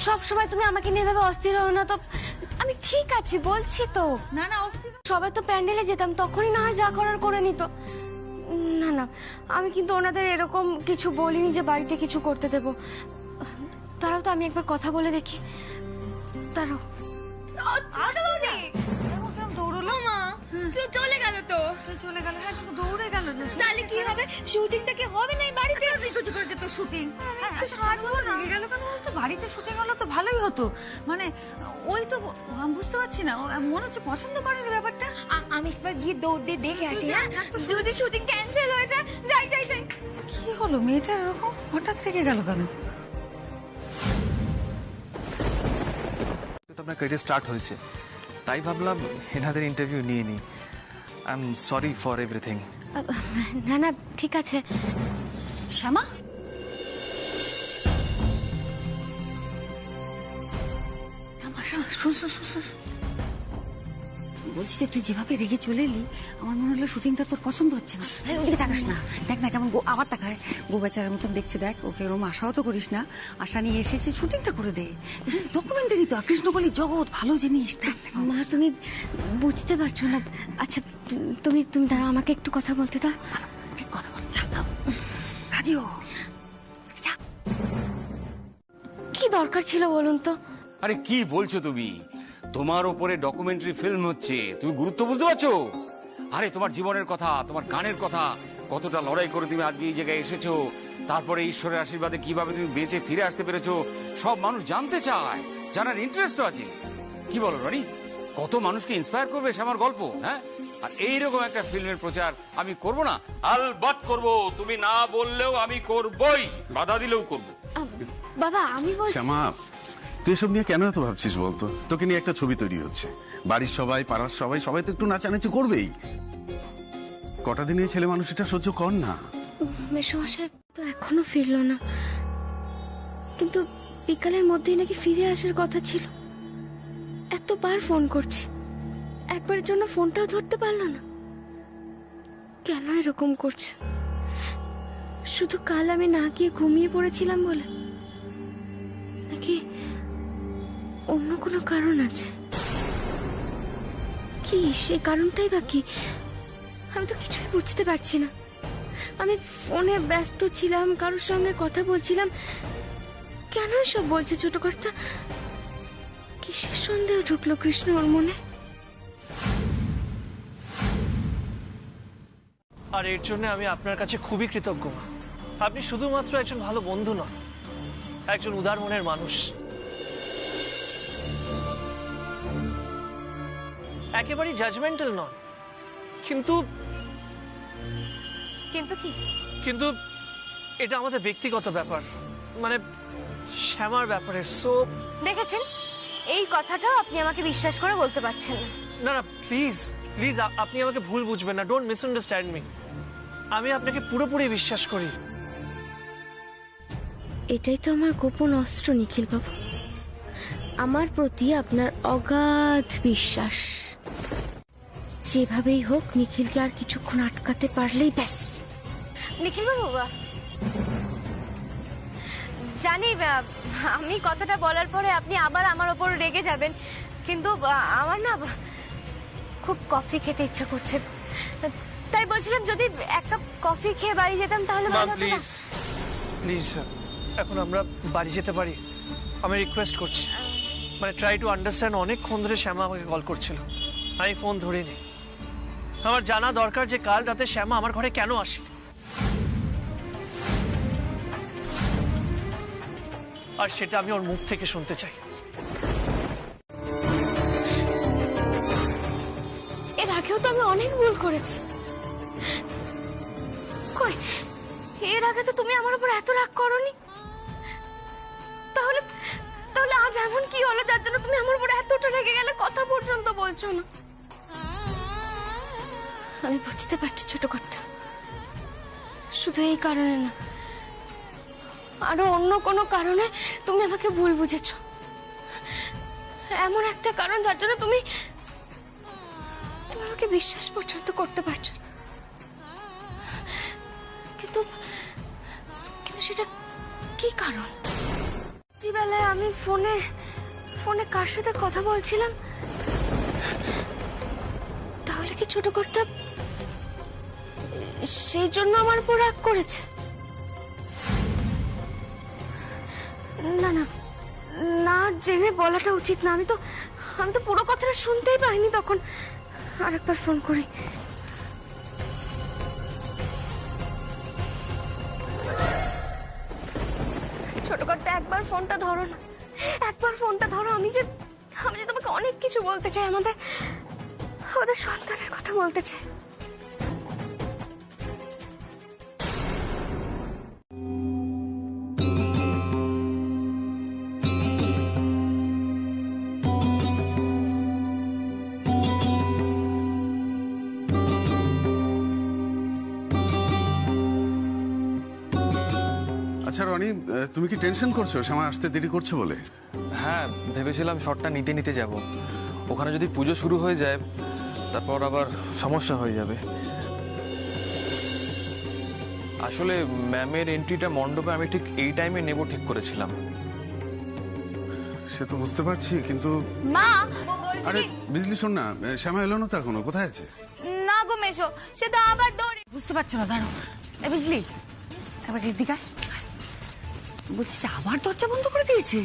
সব সময় তুমি আমাকে নিয়ে ভাবে অস্থির হও না তো, আমি ঠিক আছি বলছি তো। না না অস্থির, সবাই তো প্যান্ডেলে যেতাম, তখনই না হয় যা করার করে নিত। না না, আমি কিন্তু ওনাদের এরকম কিছু বলিনি যে বাড়িতে কিছু করতে দেব। তারাও তো, আমি একবার কথা বলে দেখি। তারাও দৌড়লো মা, চলে গেল তো, চলে গেল। হ্যাঁ, কিন্তু দৌড়ে গেল যে, তাহলে কি হবে? শুটিংটা কি হবে না বাড়িতে? কিছু করেছে তো শুটিং, রেগে গেল কেন বলতো? বাড়িতে শুটিং হলো তো ভালোই হতো, মানে ওই তো আমি বুঝতে পারছি না, মনে হচ্ছে পছন্দ করেনি ব্যাপারটা। আমি একবার গিয়ে দৌড় দিয়ে দেখে আসি, হ্যাঁ, যদি শুটিং ক্যান্সেল হয়ে যায়। যাই যাই যাই। কি হলো মেয়েটা এরকম হঠাৎ রেগে গেল কেন? আপনার ক্যারিয়ার স্টার্ট হয়েছে, তাই ভাবলাম এনাদের ইন্টারভিউ নিয়ে নিই। I am sorry for everything. না না ঠিক আছে। শ্যামা, শোন শোন শোন শোন, বলছি যে তুই যেভাবে রেগে চলে এলি, আমার মনে হলো শুটিংটা তোর পছন্দ হচ্ছে না। ওদিকে তাকাস না, দেখ না কেমন আবার তাকায়, গো বেচারার মতন দেখছে, দেখ ওকে ওরম আশাও তো করিস না, আশা নিয়ে এসেছি, শুটিংটা করে দে, ডকুমেন্টারি তো, কৃষ্ণকলি জগৎ, ভালো জিনিস। মা তুমি বুঝতে পারছো না। আচ্ছা তুমি তুমি দাঁড়াও, আমাকে একটু কথা বলতে দাও। ঠিক কথা বল, রাজিও। কি দরকার ছিল বলুন তো? আরে কি বলছো তুমি? তোমার ওপরে ডকুমেন্টারি ফিল্ম হচ্ছে, তুমি গুরুত্ব বুঝতে পারছো? আরে তোমার জীবনের কথা, তোমার গানের কথা, কতটা লড়াই করে তুমি আজকে এই জায়গায় এসেছো, তারপরে ঈশ্বরের আশীর্বাদে কিভাবে তুমি বেঁচে ফিরে আসতে পেরেছো, সব মানুষ জানতে চায়, জানার ইন্টারেস্ট আছে। কি বলো রনি, কত মানুষকে ইন্সপায়ার করবে সে আমার গল্প, হ্যাঁ? আর এইরকম একটা ফিল্মের প্রচার আমি করব না? আলবাত করব, তুমি না বললেও আমি করবই, বাধা দিলেও করব। বাবা আমি বলছি, শ্যামা, তুই এসব নিয়ে কেন এত ভাবছিস বলতো? তোকে নিয়ে একটা ছবি তৈরি হচ্ছে, বাড়ির সবাই, পাড়ার সবাই, সবাই তো একটু নাচানাচি করবেই। কটা দিন এই ছেলে মানুষ এটা সহ্য কর না। মেসোমশাই তো এখনো ফিরলো না, কিন্তু বিকালের মধ্যেই নাকি ফিরে আসার কথা ছিল। এতবার ফোন করছি, একবারের জন্য ফোনটাও ধরতে পারলো না। কেন এরকম করছে? শুধু কাল আমি না গিয়ে ঘুমিয়ে পড়েছিলাম বলে, নাকি অন্য কোনো কারণ আছে? কি সেই কারণটাই বা কি? আমি তো কিছুই বুঝতে পারছি না। আমি ফোনে ব্যস্ত ছিলাম, কারোর সঙ্গে কথা বলছিলাম। কেন সব বলছে ছোট কর্তা? কিসের সন্দেহ ঢুকলো কৃষ্ণ ওর মনে? আর এর জন্য আমি আপনার কাছে খুবই কৃতজ্ঞ মা। আপনি শুধুমাত্র একজন ভালো বন্ধু নন, একজন উদার মনের মানুষ। একেবারেই জাজমেন্টাল নন, কিন্তু কিন্তু কি? কিন্তু এটা আমাদের ব্যক্তিগত ব্যাপার, মানে শ্যামার ব্যাপারে। সো দেখেছেন, এই কথাটাও আপনি আমাকে বিশ্বাস করে বলতে পারছেন না। না না, প্লিজ প্লিজ, আপনি আমাকে ভুল বুঝবেন না। Don't misunderstand me. আমি আপনাকে পুরোপুরি বিশ্বাস করি। এটাই তো আমার গোপন অস্ত্র নিখিল বাবু, আমার প্রতি আপনার অগাধ বিশ্বাস। যেভাবেই হোক নিখিলকে আর কিছুক্ষণ আটকাতে পারলেই ব্যাস। নিখিল বাবু, জানি আমি কথাটা বলার পরে আপনি আবার আমার ওপর রেগে যাবেন, কিন্তু আমার না খুব কফি খেতে ইচ্ছা করছে। তাই বলছিলাম যদি এক কাপ কফি খেয়ে বাড়ি যেতাম তাহলে ভালো হতো না? প্লিজ প্লিজ, এখন আমরা বাড়ি যেতে পারি? আমি রিকোয়েস্ট করছি, মানে ট্রাই টু আন্ডারস্ট্যান্ড। অনেকক্ষণ ধরে শ্যামা আমাকে কল করছিল, আমি ফোন ধরিনি। আমার জানা দরকার যে কাল রাতে শ্যামা আমার ঘরে কেন আসে, আর সেটা আমি ওর মুখ থেকে শুনতে চাই। এর আগেও তো আমি অনেক ভুল করেছি। কই, এর আগে তো তুমি আমার উপর এত রাগ করনি। তাহলে তাহলে আজ এমন কি হলো যার জন্য তুমি আমার উপর এতটা রেগে গেলে, কথা পর্যন্ত বলছো না? আমি বুঝতে পারছি ছোট কথা, শুধু এই কারণে না, আরো অন্য কোনো কারণে তুমি আমাকে ভুল বুঝেছো। এমন একটা কারণ যার জন্য তুমি আমাকে বিশ্বাস পর্যন্ত করতে পারছো না। কিন্তু কিন্তু সেটা কি কারণ? রাত্রিবেলায় আমি ফোনে কার সাথে কথা বলছিলাম? তাহলে কি ছোট কর্তা সেই জন্য আমার উপর রাগ করেছে? না না না, জেনে বলাটা উচিত না। আমি তো পুরো কথাটা শুনতেই পাইনি তখন। আরেকবার ফোন করি। ছোট কর্তা, একবার ফোনটা ধরো না, একবার ফোনটা ধরো। আমি যে তোমাকে অনেক কিছু বলতে চাই, আমাদের সন্তানের কথা বলতে চাই। আচ্ছা রনি, তুমি কি টেনশন করছো শ্যামা আসতে দেরি করছে বলে? হ্যাঁ, ভেবেছিলাম শটটা নিতে নিতে যাব। ওখানে যদি পুজো শুরু হয়ে যায় তারপর আবার সমস্যা হয়ে যাবে। আসলে ম্যামের এন্ট্রিটা মণ্ডপে আমি ঠিক এই টাইমে নেব ঠিক করেছিলাম। সে তো বুঝতে পারছি, কিন্তু মা আরে বিজলি শোন না, শ্যামা এলো না তো এখনো? কোথায় আছে? না গো মেশো, সে তো আবার দৌড়ে। বুঝতে পারছো না, দাঁড়ো। এ বুঝলি, এবার এদিকে বলছিস আবার দরজা বন্ধ করে দিয়েছে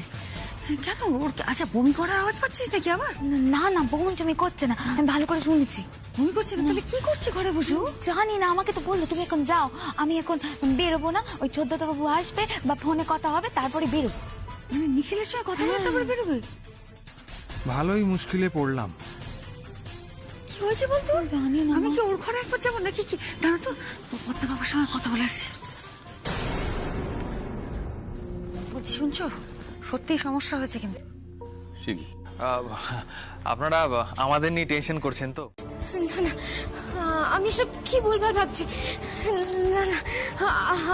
কেন? ওর আচ্ছা বমি করার আওয়াজ পাচ্ছিস নাকি আবার? না না, বমি তুমি করছে না, আমি ভালো করে শুনেছি। বমি করছে না? তাহলে কি করছে ঘরে বসে? জানি না, আমাকে তো বললো তুমি এখন যাও, আমি এখন বেরোবো না। ওই 14 বাবু আসবে বা ফোনে কথা হবে, তারপরে বেরোবো। মানে নিখিলের সঙ্গে কথা বলে তারপরে বেরোবে? ভালোই মুশকিলে পড়লাম। কি হয়েছে বলতো? জানি না। আমি কি ওর ঘরে একবার যাবো নাকি? কি দাঁড়ো তো, পদ্মা বাবার সঙ্গে কথা বলে আসছি। বলছি শুনছো, সত্যি সমস্যা হয়েছে কিন্তু। আপনারা আমাদের নিয়ে টেনশন করছেন তো? না না, আমি সব কি ভুলভাল ভাবছি। না না,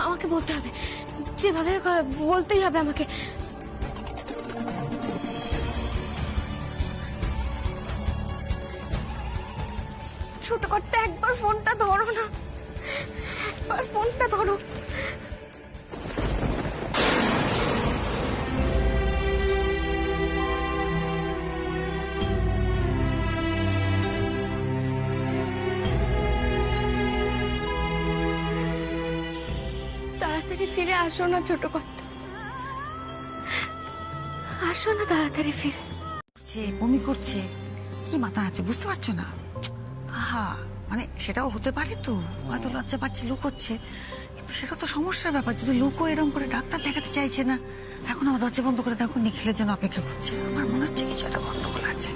আমাকে বলতে হবে, যেভাবে বলতেই হবে আমাকে। ছোট কর্তা, একবার ফোনটা ধরো না, একবার ফোনটা ধরো। তাড়াতাড়ি ফিরে আসো না ছোট কর্তা, আসো না তাড়াতাড়ি ফিরে। বমি করছে, কি মাথা আছে বুঝতে পারছো না? আহা, মানে সেটাও হতে পারে তো, হয়তো লজ্জা পাচ্ছে লুকোচ্ছে, কিন্তু সেটা তো সমস্যার ব্যাপার। যদি লুকো এরকম করে ডাক্তার দেখাতে চাইছে না, এখন আমার দরজা বন্ধ করে দেখো নিখিলের জন্য অপেক্ষা করছে, আমার মনে হচ্ছে কিছু একটা গন্ডগোল আছে।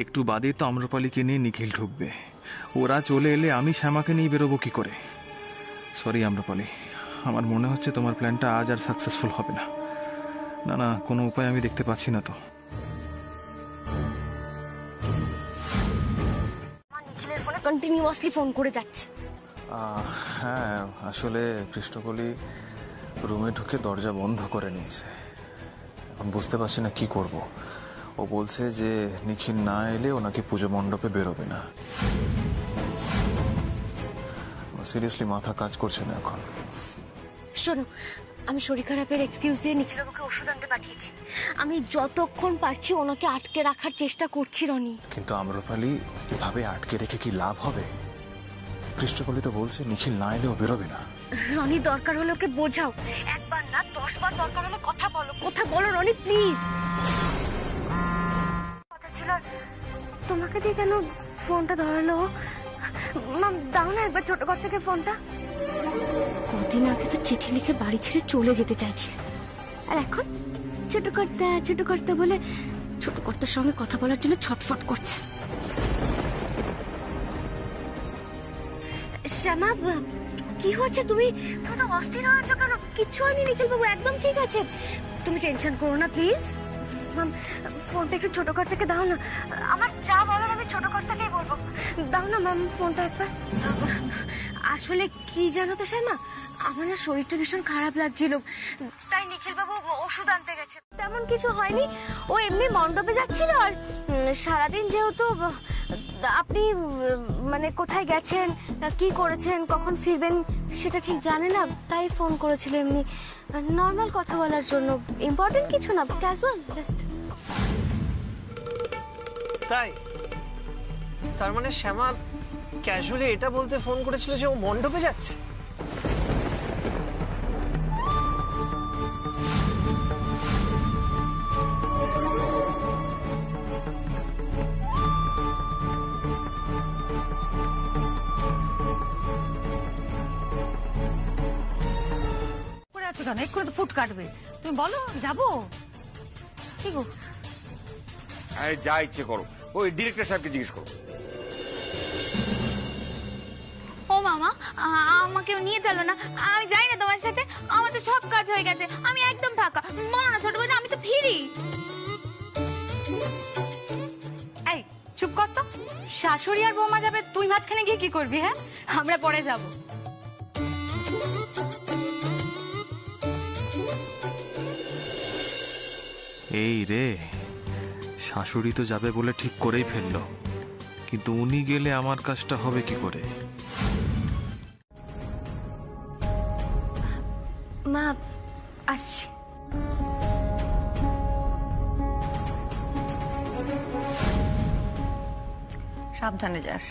একটু বাদে তো আম্রপালিকে নিয়ে নিখিল ঢুকবে। ওরা চলে এলে আমি শ্যামাকে নিয়ে বেরোবো কি করে? সরি আম্রপালি, আমার মনে হচ্ছে তোমার প্ল্যানটা আজ আর সাকসেসফুল হবে না। না না, কোনো উপায় আমি দেখতে পাচ্ছি না তো। নিখিলের ফোনে কন্টিনিউয়াসলি ফোন করে যাচ্ছে। হ্যাঁ, আসলে কৃষ্ণকলি রুমে ঢুকে দরজা বন্ধ করে নিয়েছে। এখন বুঝতে পারছি না কি করব। ও বলছে যে নিখিল না এলে ও নাকি পুজো মণ্ডপে বেরোবে না। সিরিয়াসলি মাথা কাজ করছে না এখন। শোনো, আমি শরীর খারাপের এক্সকিউজ দিয়ে নিখিলবাবুকে ওষুধ আনতে পাঠিয়েছি। আমি যতক্ষণ পারছি ওনাকে আটকে রাখার চেষ্টা করছি রনি। কিন্তু আম্রপালি, এভাবে আটকে রেখে কি লাভ হবে? কৃষ্ণকলি তো বলছে নিখিল না এলেও বেরোবে না। রনি, দরকার হলে ওকে বোঝাও, একবার না 10 বার দরকার হলে কথা বলো রনি প্লিজ। কথা ছিল, তোমাকে দিয়ে কেন ফোনটা ধরালো? মাম, দাও না একবার ছোট ঘর থেকে ফোনটা। কদিন আগে তো চিঠি লিখে বাড়ি ছেড়ে চলে যেতে চাইছিল, আর এখন ছোট কর্তা বলে ছোট কর্তার সঙ্গে কথা বলার জন্য ছটফট করছে। শ্যামা, কি হচ্ছে? তুমি তো অস্থির হয়েছো কেন? কিচ্ছু হয়নি নিখিল বাবু, একদম ঠিক আছে। তুমি টেনশন করো না প্লিজ। মাম, ফোনটা একটু ছোট কর থেকে দাও না, আমার যা বলার আমি ছোট কর থেকেই বলবো। দাও না ম্যাম ফোনটা একবার। আসলে কি জানো তো শ্যামা, আমার না শরীরটা ভীষণ খারাপ লাগছিল, তাই নিখিল বাবু ওষুধ আনতে গেছে। তেমন কিছু হয়নি, ও এমনি মণ্ডপে যাচ্ছিল। আর সারাদিন যেহেতু আপনি মানে কোথায় গেছেন, কি করেছেন, কখন ফিরবেন সেটা ঠিক জানে না, তাই ফোন করেছিল এমনি নর্মাল কথা বলার জন্য, ইম্পর্টেন্ট কিছু না, ক্যাজুয়াল জাস্ট। তাই তার মানে শ্যামা ক্যাজুয়ালি এটা বলতে ফোন করেছিল যে ও মণ্ডপে যাচ্ছে? কেন এক্ষুনি তো ফুট কাটবে, তুমি বলো যাবো। কি গো, আরে যা ইচ্ছে করো, ওই ডিরেক্টর সাহেবকে জিজ্ঞেস করো। ও মামা, আমাকে নিয়ে চলো না, আমি যাই না তোমার সাথে, আমার তো সব কাজ হয়ে গেছে, আমি একদম ফাঁকা। বলো না ছোট বৌদি, আমি তো ফিরি। এই চুপ কর তো, শাশুড়ি আর বৌমা যাবে, তুই মাঝখানে গিয়ে কি করবি? হ্যাঁ, আমরা পরে যাব। এই রে, শাশুড়ি তো যাবে বলে ঠিক করেই ফেললো, কিন্তু উনি গেলে আমার কাজটা হবে কি করে? মা আসছি। সাবধানে যাস।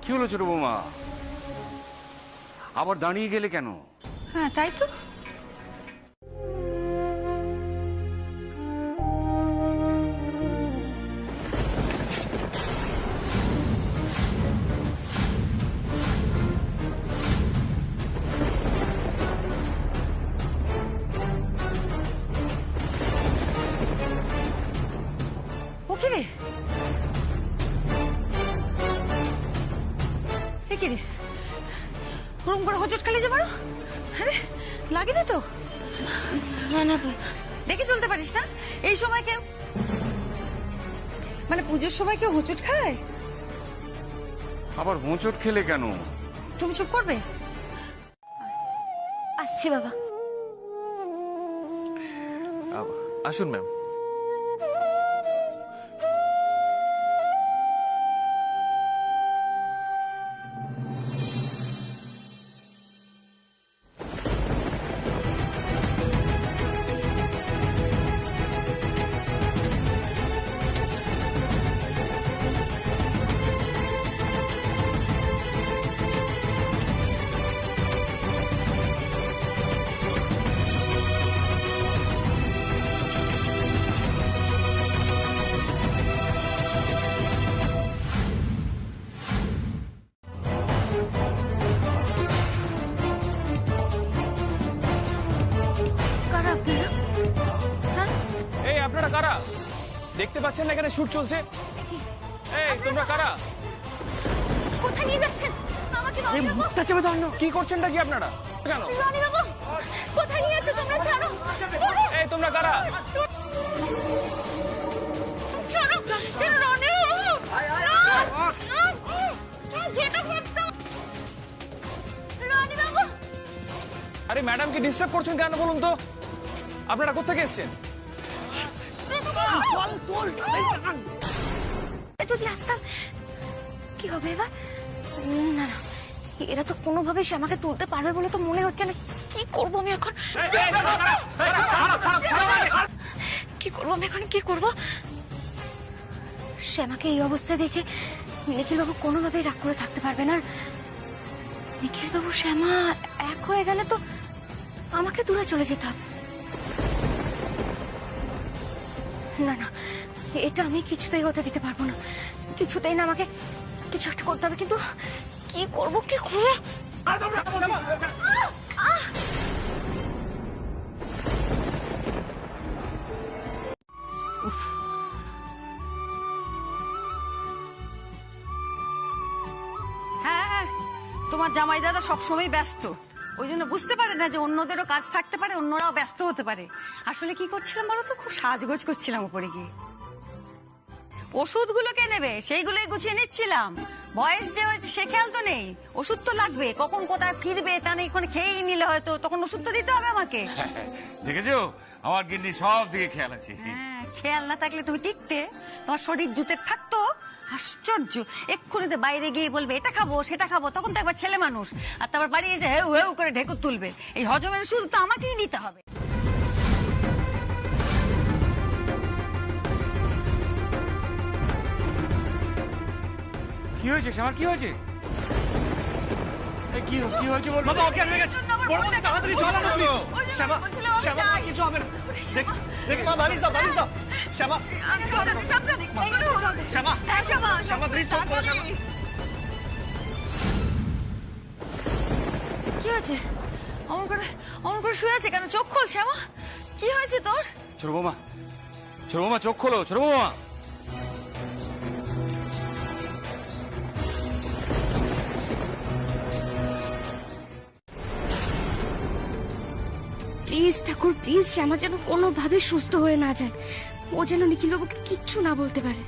কি হলো ছোট বৌমা, আবার দাঁড়িয়ে গেলে কেন? হ্যাঁ তাই তো, ওকে রে, কি রে ওরম করে হোঁচট খেলে যে বড়? আরে লাগেনি তো? না দেখে চলতে পারিস না এই সময়? কেউ মানে পুজোর সময় কেউ হোঁচট খায়? আবার হোঁচট খেলে কেন? তুমি চুপ করবে? আসছি বাবা। আসুন ম্যাম। কারা আপনারা? হ্যাঁ? এই আপনারা কারা? দেখতে পাচ্ছেন না এখানে শুট চলছে? এই তোমরা কারা? কোথায় নিয়ে যাচ্ছেন আমাকে? রনিবাবু, কি করছেনটা কি আপনারা? কেন? রনিবাবু, কোথায় নিয়ে যাচ্ছ তোমরা? ছাড়ো, ছাড়ো। এই তোমরা কারা? ছাড়ো, ছাড়ো, রনিবাবু। যেটা করতো। রনিবাবু। আরে ম্যাডামকে ডিস্টার্ব করছেন কেন বলুন তো? আপনারা কোথা থেকে এসেছেন? যদি আসতাম কি হবে এবার? না না, এরা তো কোনোভাবেই শ্যামাকে তুলতে পারবে বলে তো মনে হচ্ছে না। কি করবো আমি এখন? কি করবো আমি এখন? কি করবো? শ্যামাকে এই অবস্থায় দেখে নিখিল বাবু কোনোভাবেই রাগ করে থাকতে পারবে না। নিখিল বাবু শ্যামা এক হয়ে গেলে তো আমাকে দূরে চলে যেতে হবে। না না, এটা আমি কিছুতেই হতে দিতে পারবো না। কিছুতেই না, আমাকে কিছু একটা করতে হবে। কিন্তু কি করবো? কি করবো? হ্যাঁ, তোমার জামাই দাদা সবসময় ব্যস্ত, ওই জন্য বুঝতে পারে না যে অন্যদেরও কাজ থাকতে পারে, অন্যরাও ব্যস্ত হতে পারে। আসলে কি করছিলাম বলো তো? খুব সাজগোজ করছিলাম উপরে গিয়ে। ওষুধগুলো কে নেবে সেইগুলোই গুছিয়ে নিচ্ছিলাম। বয়স যে হয়েছে সে খেয়াল তো নেই। ওষুধ তো লাগবে, কখন কোথায় ফিরবে তা নেই, কোনো খেয়েই নিলে হয়তো তখন ওষুধ তো দিতে হবে আমাকে। দেখেছো আমার গিন্নি সব দিকে খেয়াল আছে। হ্যাঁ, খেয়াল না থাকলে তুমি টিকতে? তোমার শরীর জুতে থাকতো? আশ্চর্য, এক্ষুনি তো বাইরে গিয়ে বলবে এটা খাবো সেটা খাবো, তখন তো একবার ছেলে মানুষ, আর তারপর বাড়ি এসে হেউ হেউ করে ঢেকুর তুলবে। এই হজমের ওষুধ তো আমাকেই নিতে হবে। কি হয়েছে শ্যামার? কি হয়েছে? কি হয়েছে বল? বাবা অজ্ঞান হয়ে গেছে। বড় বড় তাড়াতাড়ি চলো না তো। শ্যামা, শ্যামা কিছু হবে না। দেখ দেখ মা, বালিশ দাও, বালিশ দাও। শ্যামা, শ্যামা, শ্যামা প্লিজ চোখ খোলো। শ্যামা, কি হয়েছে? অমন করে শুয়ে আছে কেন? চোখ খোল শ্যামা, কি হয়েছে তোর? ছোট বৌমা, ছোট বৌমা চোখ খোলো। ছোট বৌমা, প্লিজ ঠাকুর, প্লিজ শ্যামা যেন কোনোভাবে সুস্থ হয়ে না যায়। ও যেন নিখিল বাবুকে কিচ্ছু না বলতে পারে।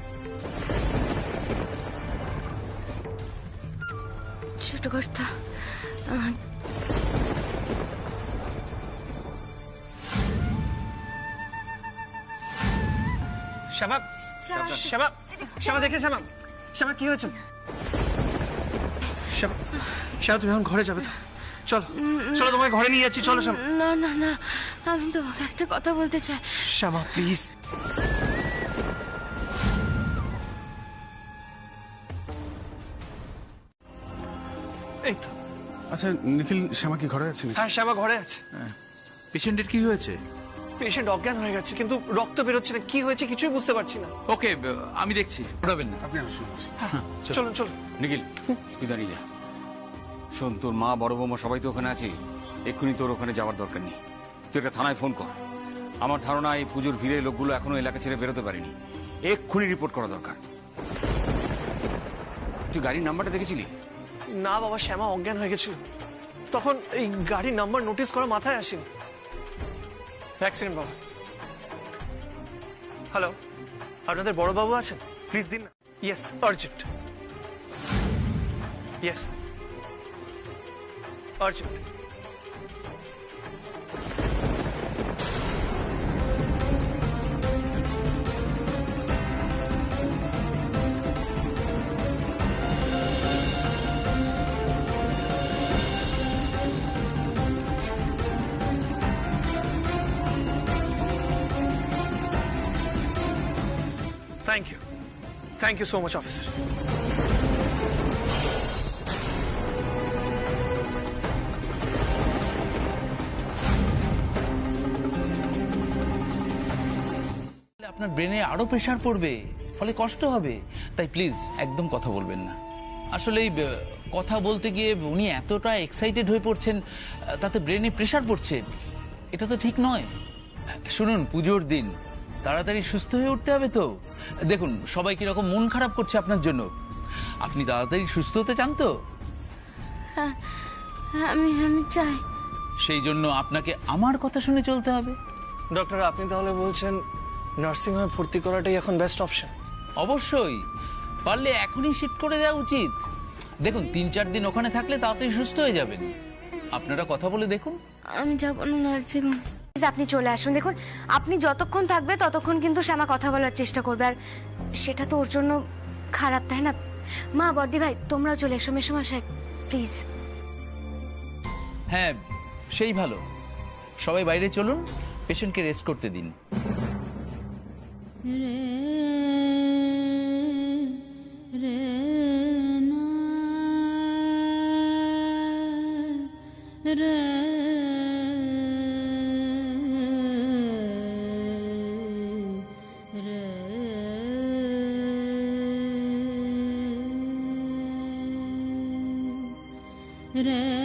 ছোট কর্তা, শ্যামা, শ্যামা, শ্যামা দেখে শ্যামা, শ্যামা কি হয়েছে? শ্যামা, শ্যামা তুমি এখন ঘরে যাবে তো? চলো চলো, তোমাকে ঘরে নিয়ে যাচ্ছি, চলো শ্যামা। না না না, আমি তোমাকে একটা কথা বলতে চাই। শ্যামা প্লিজ। এই তো। আচ্ছা নিখিল, শ্যামা কি ঘরে আছে? হ্যাঁ শ্যামা ঘরে আছে। পেশেন্টের কি হয়েছে? পেশেন্ট অজ্ঞান হয়ে গেছে, কিন্তু রক্ত বেরোচ্ছে না। কি হয়েছে কিছুই বুঝতে পারছি না। ওকে, আমি দেখছি, ঘোরাবেন না। আপনি আসুন। চলুন চলুন। নিখিল তুই দাঁড়িয়ে যা। শোন, তোর মা, বড় বৌমা সবাই তো ওখানে আছে। এক্ষুনি তোর ওখানে যাওয়ার দরকার নেই। তুই একটা থানায় ফোন কর। আমার ধারণা এই পুজোর ভিড়ে লোকগুলো এখনো এলাকা ছেড়ে বেরোতে পারেনি। এক্ষুনি রিপোর্ট করা দরকার। তুই গাড়ির নাম্বারটা দেখেছিলি? না বাবা, শ্যামা অজ্ঞান হয়ে গেছিল, তখন এই গাড়ির নাম্বার নোটিস করা মাথায় আসেনি। এক সেকেন্ড বাবা। হ্যালো, আপনাদের বড় বাবু আছেন? প্লিজ দিন না। Yes, urgent. Yes, urgent. Thank you so much officer. আপনার ব্রেনে আরো প্রেসার পড়বে, ফলে কষ্ট হবে। তাই প্লিজ একদম কথা বলবেন না। আসলে কথা বলতে গিয়ে উনি এতটা এক্সাইটেড হয়ে পড়ছেন, তাতে ব্রেনে প্রেসার পড়ছে, এটা তো ঠিক নয়। শুনুন, পুজোর দিন তাড়াতাড়ি সুস্থ হয়ে উঠতে হবে তো। দেখুন সবাই কিরকম মন খারাপ করছে আপনার জন্য। আপনি তাড়াতাড়ি সুস্থ হতে চান তো? হ্যাঁ, আমি চাই। সেই জন্য আপনাকে আমার কথা শুনে চলতে হবে। ডক্টর, আপনি তাহলে বলছেন নার্সিংহোমে ভর্তি করাটাই এখন বেস্ট অপশন? অবশ্যই, পারলে এখনই শিফট করে দেওয়া উচিত। দেখুন 3-4 দিন ওখানে থাকলে তাড়াতাড়ি সুস্থ হয়ে যাবেন। আপনারা কথা বলে দেখুন। আমি যাব না নার্সিংহোম। আপনি চলে আসুন। দেখুন, আপনি যতক্ষণ থাকবে ততক্ষণ কিন্তু শ্যামা কথা বলার চেষ্টা করবে, আর সেটা তো ওর জন্য খারাপ, তাই না? মা, বর্দি ভাই, তোমরাও চলে এসো। মেসোমশাই প্লিজ। হ্যাঁ, সেই ভালো। সবাই বাইরে চলুন, পেশেন্টকে রেস্ট করতে দিন। রে